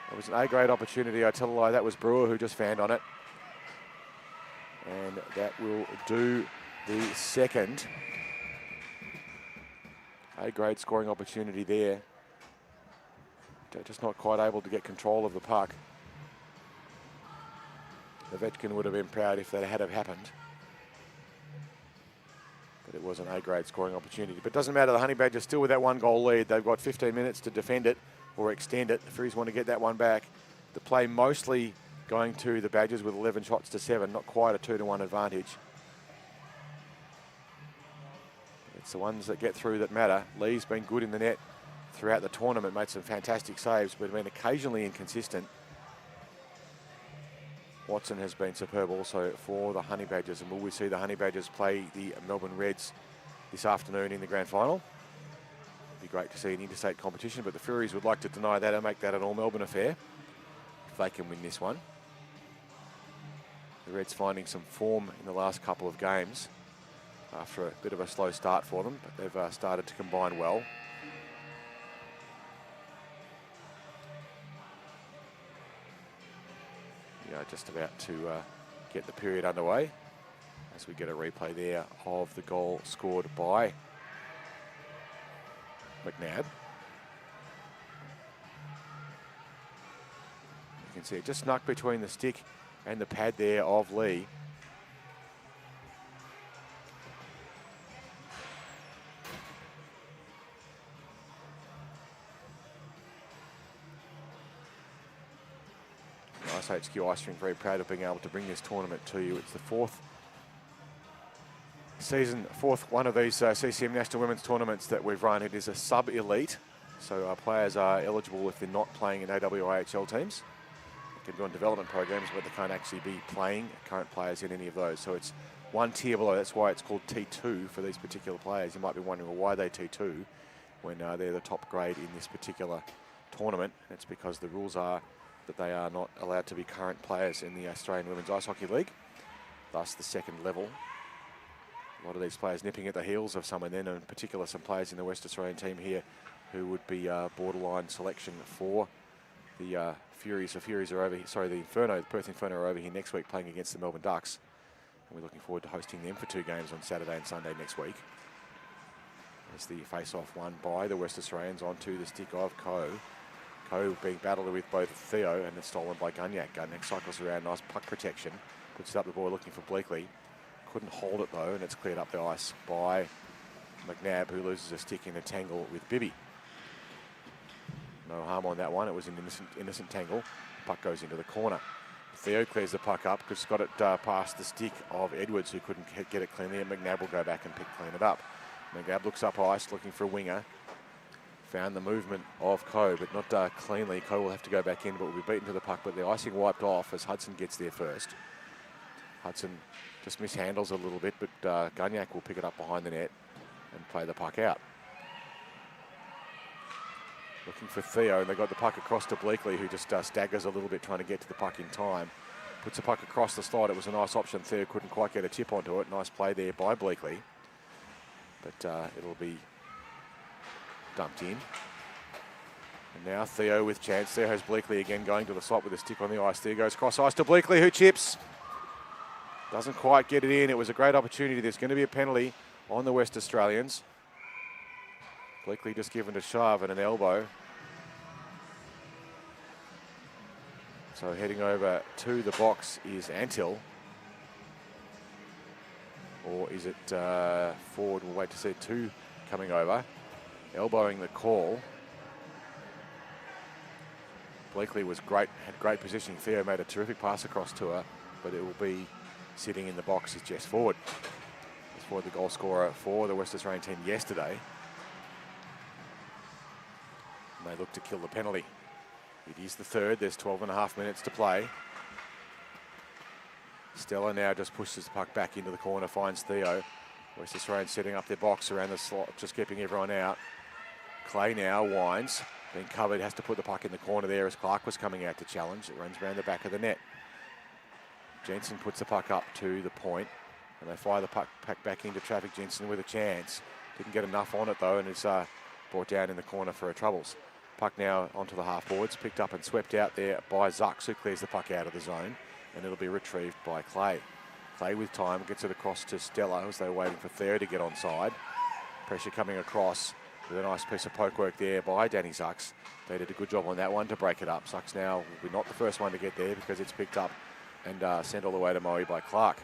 It was an A-grade opportunity. I tell a lie. That was Brewer who just fanned on it. And that will do the second. A-grade scoring opportunity there. They're just not quite able to get control of the puck. Ovechkin would have been proud if that had have happened. but it was an A-grade scoring opportunity. But it doesn't matter, the Honeybadgers still with that 1-goal lead. They've got 15 minutes to defend it or extend it. The Furies want to get that one back. The play mostly going to the Badgers with 11 shots to 7, not quite a 2-1 advantage. It's the ones that get through that matter. Lee's been good in the net throughout the tournament, made some fantastic saves, but been occasionally inconsistent. Watson has been superb also for the Honeybadgers, and will we see the Honeybadgers play the Melbourne Reds this afternoon in the grand final? It'd be great to see an interstate competition, but the Furies would like to deny that and make that an all-Melbourne affair if they can win this one. The Reds finding some form in the last couple of games after a bit of a slow start for them, but they've started to combine well. Yeah, just about to get the period underway as we get a replay there of the goal scored by McNabb. You can see it just snuck between the stick and the pad there of Lee. iceHQ Ice Rink very proud of being able to bring this tournament to you. It's the fourth one of these CCM National Women's Tournaments that we've run. It is a sub-elite, so our players are eligible if they're not playing in AWIHL teams. They can go on development programs, but they can't actually be playing current players in any of those. So it's one tier below. That's why it's called T2 for these particular players. You might be wondering, well, why are they T2 when they're the top grade in this particular tournament? It's because the rules are that they are not allowed to be current players in the Australian Women's Ice Hockey League, thus the second level. A lot of these players nipping at the heels of someone then, and in particular some players in the West Australian team here who would be borderline selection for the Furies. The Furies are over here, sorry, the Inferno, the Perth Inferno are over here next week playing against the Melbourne Ducks. And we're looking forward to hosting them for 2 games on Saturday and Sunday next week. As the face-off won by the West Australians onto the stick of Coe. Coe being battled with both Theo and it's stolen by Gunyak. Gunyak cycles around, nice puck protection. Puts it up the ball looking for Bleakley. Couldn't hold it though, and it's cleared up the ice by McNabb, who loses a stick in a tangle with Bibby. No harm on that one, it was an innocent tangle. Puck goes into the corner. Theo clears the puck up, just got it past the stick of Edwards, who couldn't get it cleanly, and McNabb will go back and clean it up. McNabb looks up ice, looking for a winger. Found the movement of Coe, but not cleanly. Coe will have to go back in, but will be beaten to the puck, but the icing wiped off as Hudson gets there first. Hudson just mishandles a little bit, but Gunyak will pick it up behind the net and play the puck out. Looking for Theo, and they got the puck across to Bleakley, who just staggers a little bit trying to get to the puck in time. Puts the puck across the slot. It was a nice option. Theo couldn't quite get a tip onto it. Nice play there by Bleakley. But it'll be dumped in. And now Theo with chance. There has Bleakley again going to the slot with a stick on the ice. There goes cross ice to Bleakley, who chips. Doesn't quite get it in. It was a great opportunity. There's going to be a penalty on the West Australians. Bleakley just given a shove and an elbow. So heading over to the box is Antill. Or is it Ford? We'll wait to see 2 coming over. Elbowing the call. Bleakley was great, had great positioning. Theo made a terrific pass across to her, but it will be sitting in the box is Jess Ford. Jess Ford, the goal scorer for the West Australian team yesterday. And they look to kill the penalty. It is the third. There's 12.5 minutes to play. Stella now just pushes the puck back into the corner, finds Theo. West Australian setting up their box around the slot, just keeping everyone out. Clay now winds, being covered, has to put the puck in the corner there as Clark was coming out to challenge. It runs around the back of the net. Jensen puts the puck up to the point, and they fire the puck back into traffic. Jensen with a chance. Didn't get enough on it though, and is brought down in the corner for a troubles. Puck now onto the half boards, picked up and swept out there by Zucks, who clears the puck out of the zone, and it'll be retrieved by Clay. Clay with time, gets it across to Stella as they're waiting for Theo to get onside. Pressure coming across with a nice piece of poke work there by Danny Zucks. They did a good job on that one to break it up. Zucks now will be not the first one to get there because it's picked up and sent all the way to Moe by Clark.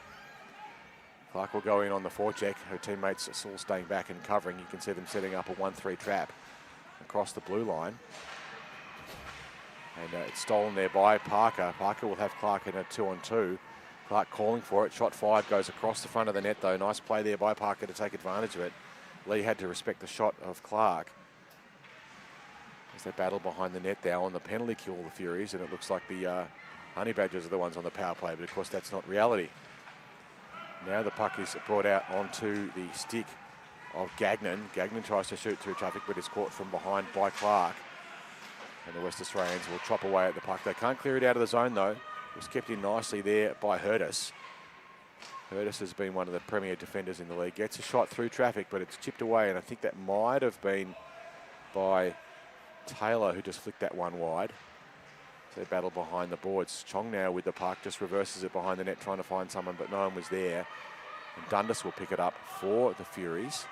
Clark will go in on the forecheck. Her teammates are all staying back and covering. You can see them setting up a 1-3 trap across the blue line. And it's stolen there by Parker. Parker will have Clark in a 2-on-2. Clark calling for it. Shot fired, goes across the front of the net though. Nice play there by Parker to take advantage of it. Lee had to respect the shot of Clark as they battle behind the net now on the penalty kill, the Furies, and it looks like the Honeybadgers are the ones on the power play, but of course that's not reality. Now the puck is brought out onto the stick of Gagnon. Gagnon tries to shoot through traffic, but is caught from behind by Clark. And the West Australians will chop away at the puck. They can't clear it out of the zone though. It was kept in nicely there by Hurtis. Hurtis has been one of the premier defenders in the league. Gets a shot through traffic, but it's chipped away, and I think that might have been by Taylor, who just flicked that one wide. So they battle behind the boards. Chong now with the puck, just reverses it behind the net, trying to find someone, but no one was there. And Dundas will pick it up for the Furies.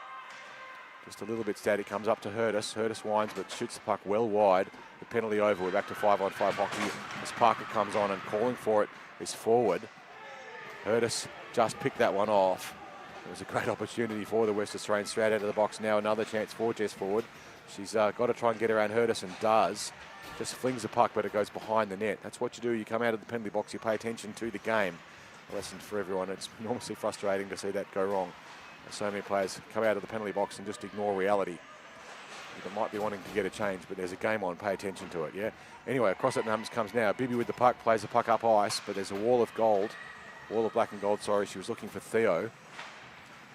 Just a little bit static, comes up to Hurtis. Hurtis winds, but shoots the puck well wide. The penalty over, we're back to 5-on-5 hockey. As Parker comes on and calling for it is forward. Hurtis just picked that one off. It was a great opportunity for the West Australians straight out of the box. Now another chance for Jess Forward. She's got to try and get around Hurtis and does. Just flings the puck, but it goes behind the net. That's what you do. You come out of the penalty box, you pay attention to the game. A lesson for everyone. It's enormously frustrating to see that go wrong. So many players come out of the penalty box and just ignore reality. They might be wanting to get a change, but there's a game on. Pay attention to it, yeah? Anyway, across it comes now. Bibby with the puck, plays the puck up ice, but there's a wall of black and gold, sorry. She was looking for Theo.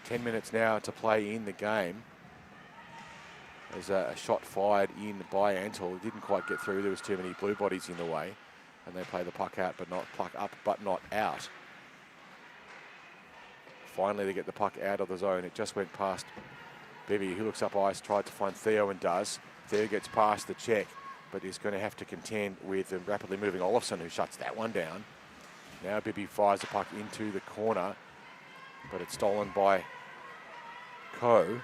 10 minutes now to play in the game. There's a shot fired in by Antle. It didn't quite get through. There was too many blue bodies in the way. And they play the puck out, but not puck up, but not out. Finally, they get the puck out of the zone. It just went past Bibby, who looks up ice, tried to find Theo and does. Theo gets past the check, but is going to have to contend with the rapidly moving Olofsson, who shuts that one down. Now Bibby fires the puck into the corner, but it's stolen by Coe.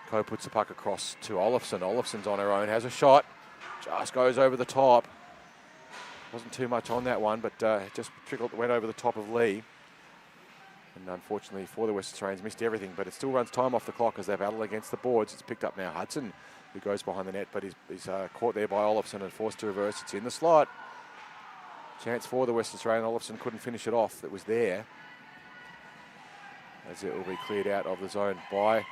Coe puts the puck across to Olofsson. Olofsson's on her own, has a shot, just goes over the top. Wasn't too much on that one, but just went over the top of Lee. And unfortunately for the West Australians, missed everything, but it still runs time off the clock as they battle against the boards. It's picked up now Hudson, who goes behind the net, but he's caught there by Olofsson and forced to reverse. It's in the slot. Chance for the West Australian. Olofsson couldn't finish it off. That was there. As it will be cleared out of the zone by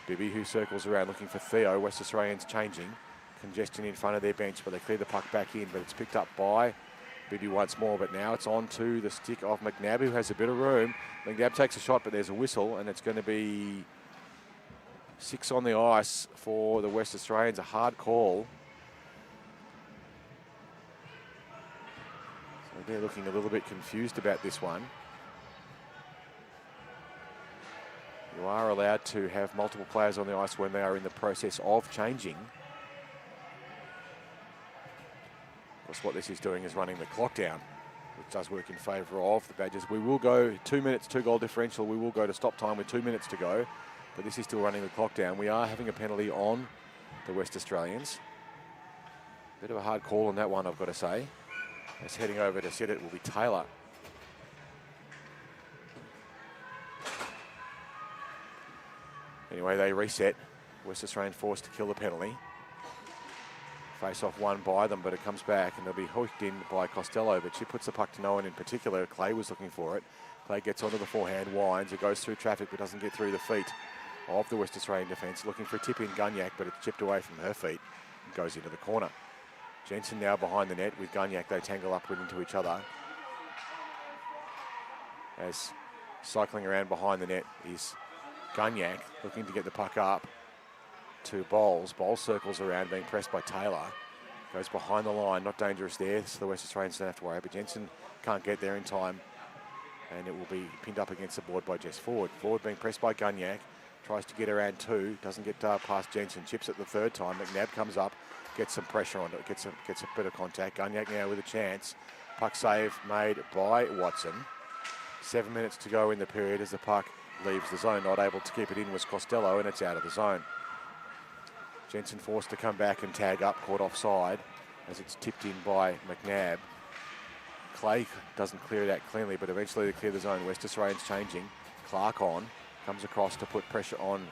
Bibby, who circles around looking for Theo. West Australians changing. Congestion in front of their bench, but they clear the puck back in, but it's picked up by Bibby once more, but now it's on to the stick of McNabb, who has a bit of room. McNabb takes a shot, but there's a whistle, and it's going to be 6 on the ice for the West Australians. A hard call. So they're looking a little bit confused about this one. You are allowed to have multiple players on the ice when they are in the process of changing. Of course, what this is doing is running the clock down, which does work in favour of the Badgers. We will go 2 minutes, 2-goal differential. We will go to stop time with 2 minutes to go, but this is still running the clock down. We are having a penalty on the West Australians. Bit of a hard call on that one, I've got to say. As heading over to set it will be Taylor. Anyway, they reset. West Australian forced to kill the penalty. Face-off won by them, but it comes back and they'll be hooked in by Costello, but she puts the puck to no one in particular. Clay was looking for it. Clay gets onto the forehand, winds, it goes through traffic but doesn't get through the feet of the West Australian defence. Looking for a tip in Gunyak, but it's chipped away from her feet and goes into the corner. Jensen now behind the net with Gunyak. They tangle upward into each other. As cycling around behind the net is Gunyak, looking to get the puck up to Bowles. Bowles circles around, being pressed by Taylor. Goes behind the line, not dangerous there, so the West Australians don't have to worry, but Jensen can't get there in time, and it will be pinned up against the board by Jess Ford. Ford being pressed by Gunyak, tries to get around two, doesn't get past Jensen, chips it the third time. McNabb comes up, gets some pressure on it, gets a bit of contact. Gunyak now with a chance. Puck save made by Watson. 7 minutes to go in the period as the puck leaves the zone. Not able to keep it in was Costello, and it's out of the zone. Jensen forced to come back and tag up, caught offside as it's tipped in by McNabb. Clay doesn't clear it out cleanly, but eventually they clear the zone. West Australians changing. Clark on, comes across to put pressure on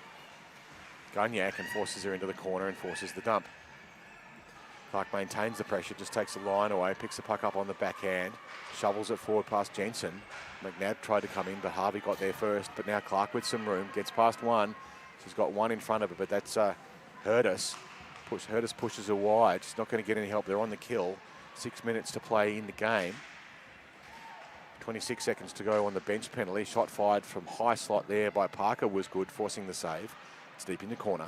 Gunyak and forces her into the corner and forces the dump. Clark maintains the pressure, just takes the line away, picks the puck up on the backhand, shovels it forward past Jensen. McNabb tried to come in, but Harvey got there first. But now Clark with some room, gets past one. She's got one in front of her, but that's Hurtis. Hurtis pushes her wide. She's not going to get any help. They're on the kill. 6 minutes to play in the game. 26 seconds to go on the bench penalty. Shot fired from high slot there by Parker was good, forcing the save. It's deep in the corner.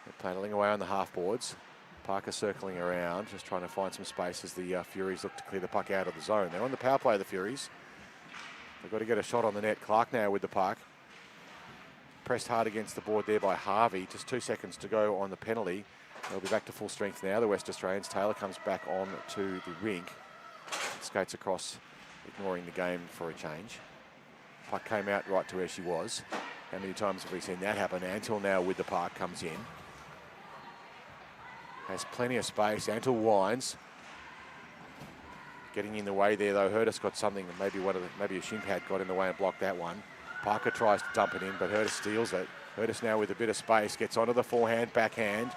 They're paddling away on the half boards. Parker circling around, just trying to find some space as the Furies look to clear the puck out of the zone. They're on the power play, the Furies. They've got to get a shot on the net. Clark now with the puck. Pressed hard against the board there by Harvey. Just 2 seconds to go on the penalty. They'll be back to full strength now, the West Australians. Taylor comes back on to the rink. Skates across, ignoring the game for a change. Puck came out right to where she was. How many times have we seen that happen? Antle now with the puck comes in. Has plenty of space. Antle winds. Getting in the way there though. Hurtis got something, maybe a shin pad got in the way and blocked that one. Parker tries to dump it in, but Hurtis steals it. Hurtis now with a bit of space, gets onto the forehand, backhand.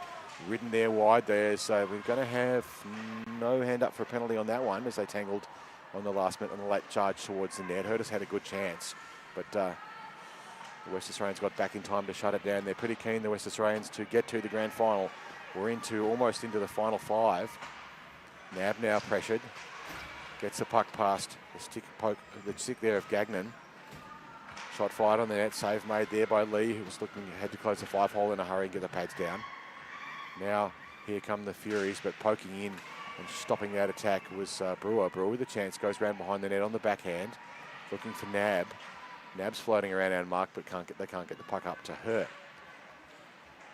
Ridden there wide there, so we're going to have no hand up for a penalty on that one as they tangled on the last minute on the late charge towards the net. Hurtis had a good chance, but the West Australians got back in time to shut it down. They're pretty keen, the West Australians, to get to the grand final. We're almost into the final five. Nab now pressured. Gets the puck past the stick there of Gagnon. Shot fired on the net, save made there by Lee, who was had to close the 5-hole in a hurry and get the pads down. Now here come the Furies, but poking in and stopping that attack was Brewer. Brewer with a chance, goes round behind the net on the backhand, looking for Nab. Nab's floating around unmarked, but they can't get the puck up to her.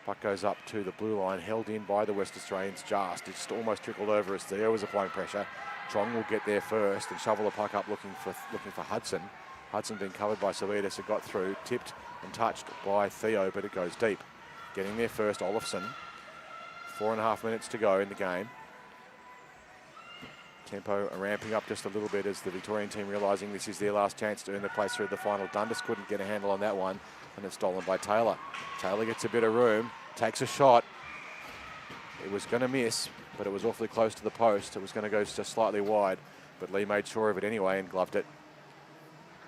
Puck goes up to the blue line, held in by the West Australians just. It just almost trickled over as Theo was applying pressure. Trong will get there first and shovel the puck up looking for Hudson. Hudson being covered by Savitas, it got through, tipped and touched by Theo, but it goes deep. Getting there first, Olofsson. 4.5 minutes to go in the game. Tempo ramping up just a little bit as the Victorian team realising this is their last chance to earn their place through the final. Dundas couldn't get a handle on that one, and it's stolen by Taylor. Taylor gets a bit of room, takes a shot. It was going to miss, but it was awfully close to the post. It was going to go just slightly wide, but Lee made sure of it anyway and gloved it.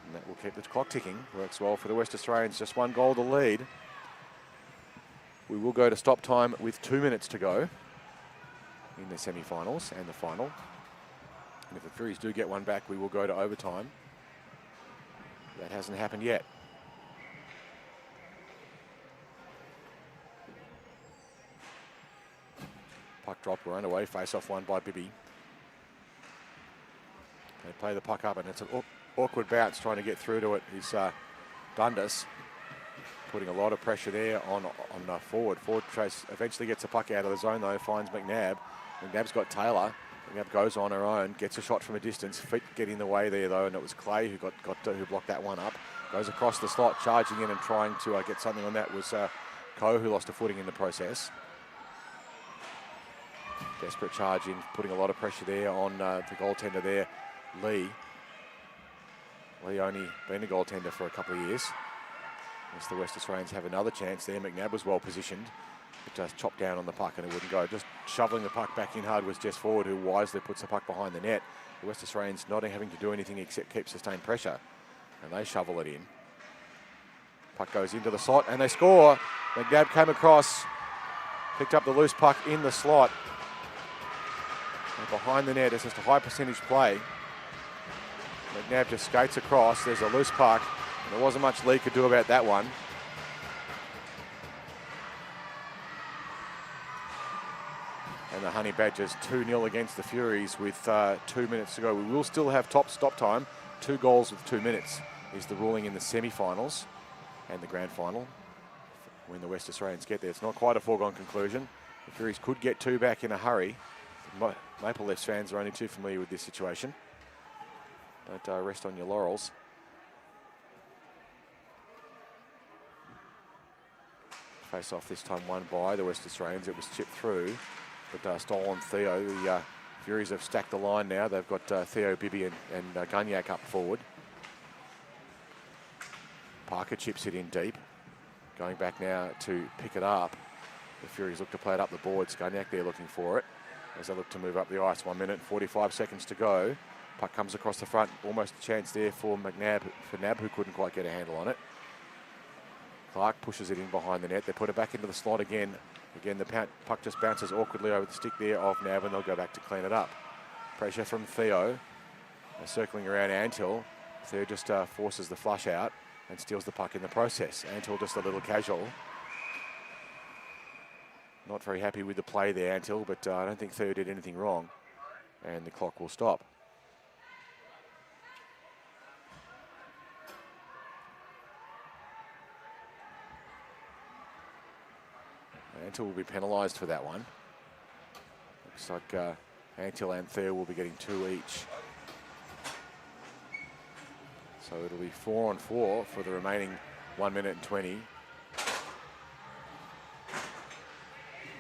And that will keep the clock ticking. Works well for the West Australians. Just 1 goal to lead. We will go to stop time with 2 minutes to go in the semi-finals and the final. And if the Furies do get one back, we will go to overtime. That hasn't happened yet. Puck drop, we're underway. Face-off won by Bibby. They play the puck up, and it's an awkward bounce trying to get through to it. Is Dundas. Putting a lot of pressure there on forward. Forward Trace eventually gets the puck out of the zone though, finds McNabb. McNabb's got Taylor. McNabb goes on her own, gets a shot from a distance. Feet get in the way there though, and it was Clay who who blocked that one up. Goes across the slot, charging in and trying to get something on that was Coe, who lost a footing in the process. Desperate charge in, putting a lot of pressure there on the goaltender there, Lee. Lee only been a goaltender for a couple of years. As the West Australians have another chance there. McNabb was well positioned, but just chopped down on the puck and it wouldn't go. Just shoveling the puck back in hard was Jess Ford, who wisely puts the puck behind the net. The West Australians not having to do anything except keep sustained pressure, and they shovel it in. Puck goes into the slot and they score. McNabb came across, picked up the loose puck in the slot. And behind the net, it's just a high percentage play. McNabb just skates across. There's a loose puck. There wasn't much Lee could do about that one. And the Honeybadgers 2-0 against the Furies with 2 minutes to go. We will still have top stop time. 2 goals with 2 minutes is the ruling in the semi-finals and the grand final when the West Australians get there. It's not quite a foregone conclusion. The Furies could get 2 back in a hurry. Maple Leafs fans are only too familiar with this situation. Don't rest on your laurels. Face off this time won by the West Australians. It was chipped through, but stolen Theo. The Furies have stacked the line now. They've got Theo, Bibby and Gunyak up forward. Parker chips it in deep. Going back now to pick it up. The Furies look to play it up the board. Skunyak there looking for it as they look to move up the ice. 1 minute, 45 seconds to go. Puck comes across the front. Almost a chance there for Nab, who couldn't quite get a handle on it. Clark pushes it in behind the net. They put it back into the slot again. Again, the puck just bounces awkwardly over the stick there of Nab, and they'll go back to clean it up. Pressure from Theo. They're circling around Antil. Theo just forces the flush out and steals the puck in the process. Antil just a little casual. Not very happy with the play there, Antil, but I don't think Theo did anything wrong. And the clock will stop. Antil will be penalised for that one. Looks like Antil and Theo will be getting 2 each. So it'll be 4-on-4 for the remaining 1 minute and 20.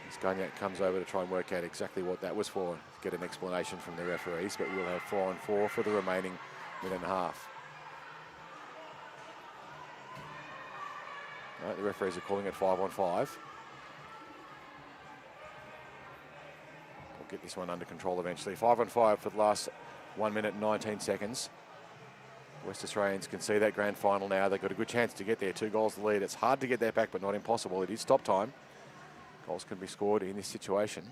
Skunyak comes over to try and work out exactly what that was for, get an explanation from the referees, but we'll have 4-on-4 for the remaining minute and a half. Right, the referees are calling it 5-on-5. We'll get this one under control eventually. 5-on-5 for the last 1 minute and 19 seconds. West Australians can see that grand final now. They've got a good chance to get there. 2 goals to lead. It's hard to get that back, but not impossible. It is stop time. Goals can be scored in this situation.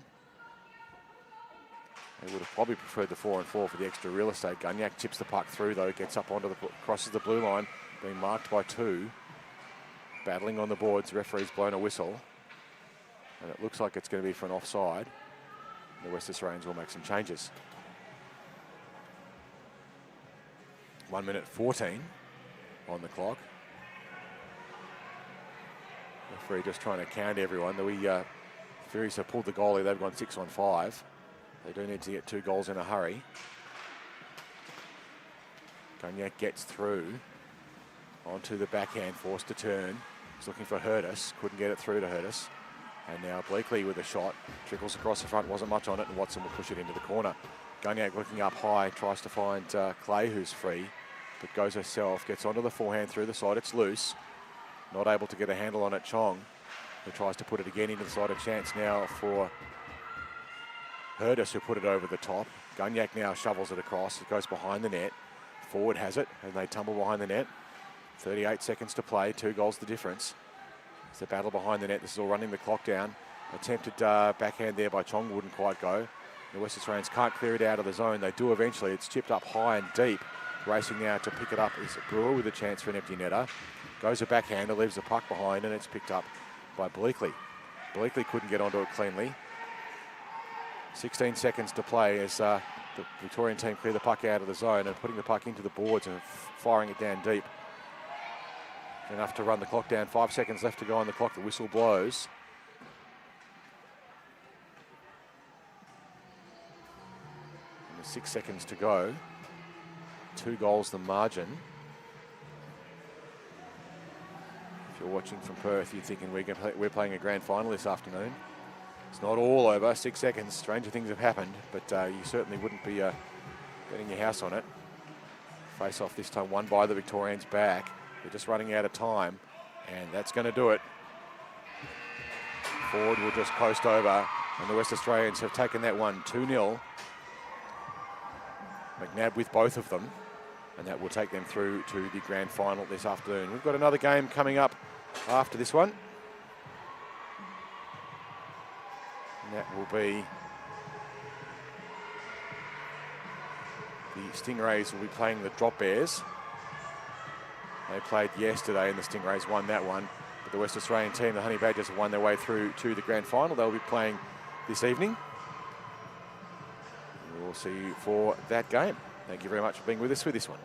They would have probably preferred the 4-on-4 for the extra real estate. Gunyak chips the puck through, though. Gets up onto crosses the blue line. Being marked by 2. Battling on the boards. The referee's blown a whistle. And it looks like it's going to be for an offside. The West Australians will make some changes. 1 minute 14 on the clock. Referee just trying to count everyone. The Furies have pulled the goalie. They've gone 6-on-5. They do need to get 2 goals in a hurry. Gunyak gets through onto the backhand, forced to turn. He's looking for Hurtis. Couldn't get it through to Hurtis. And now Bleakley with a shot. Trickles across the front. Wasn't much on it, and Watson will push it into the corner. Gunyak looking up high. Tries to find Clay, who's free. But goes herself. Gets onto the forehand through the side. It's loose. Not able to get a handle on it, Chong, who tries to put it again into the side. A chance now for Hurtis, who put it over the top. Gunyak now shovels it across. It goes behind the net. Forward has it, and they tumble behind the net. 38 seconds to play. 2 goals the difference. It's a battle behind the net. This is all running the clock down. Attempted backhand there by Chong. Wouldn't quite go. The West Australians can't clear it out of the zone. They do eventually. It's chipped up high and deep. Racing now to pick it up is Brewer with a chance for an empty netter. Goes a backhander, leaves the puck behind, and it's picked up by Bleakley. Bleakley couldn't get onto it cleanly. 16 seconds to play as the Victorian team clear the puck out of the zone and putting the puck into the boards and firing it down deep. Enough to run the clock down. 5 seconds left to go on the clock. The whistle blows. And 6 seconds to go. 2 goals the margin. If you're watching from Perth, you're thinking we're playing a grand final this afternoon. It's not all over. 6 seconds. Stranger things have happened, but you certainly wouldn't be betting your house on it. Face off this time won by the Victorians back. They're just running out of time, and that's going to do it. Ford will just coast over, and the West Australians have taken that one 2-0. McNabb with both of them, and that will take them through to the grand final this afternoon. We've got another game coming up after this one. And that will be the Stingrays will be playing the Drop Bears. They played yesterday and the Stingrays won that one. But the West Australian team, the Honeybadgers, have won their way through to the grand final. They'll be playing this evening. We'll see you for that game. Thank you very much for being with us for this one.